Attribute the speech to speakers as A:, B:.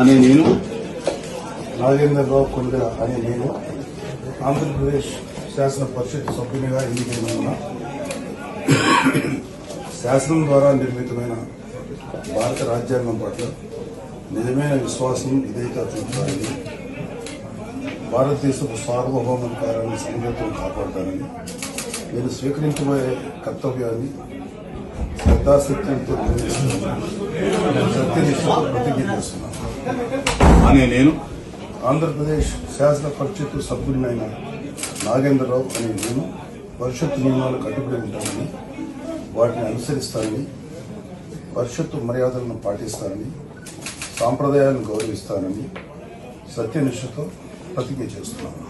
A: అనే నేను
B: నాగేంద్రరావు కొండ అనే నేను ఆంధ్రప్రదేశ్ శాసన పరిషత్ సభ్యునిగా ఎన్నికైనందున శాసనం ద్వారా నిర్మితమైన భారత రాజ్యాంగం పట్ల నిజమైన విశ్వాసం విధేయత చూపుతానని, భారతదేశపు సార్వభౌమాధికారాన్ని సమగ్రతను కాపాడతానని, నేను స్వీకరించబోయే కర్తవ్యాన్ని శ్రద్ధాశక్తులతో సత్యనిష్టతో ప్రతిజ్ఞ చేస్తున్నాను
A: అనే నేను
B: ఆంధ్రప్రదేశ్ శాసన పరిషత్ సభ్యుడినైన నాగేంద్రరావు అనే నేను పరిషత్ నియమాలకు కట్టుబడి ఉంటానని, వాటిని అనుసరిస్తానని, పరిషత్తు మర్యాదలను పాటిస్తానని, సాంప్రదాయాలను గౌరవిస్తానని సత్యనిష్టతో ప్రతిజ్ఞ చేస్తున్నాను.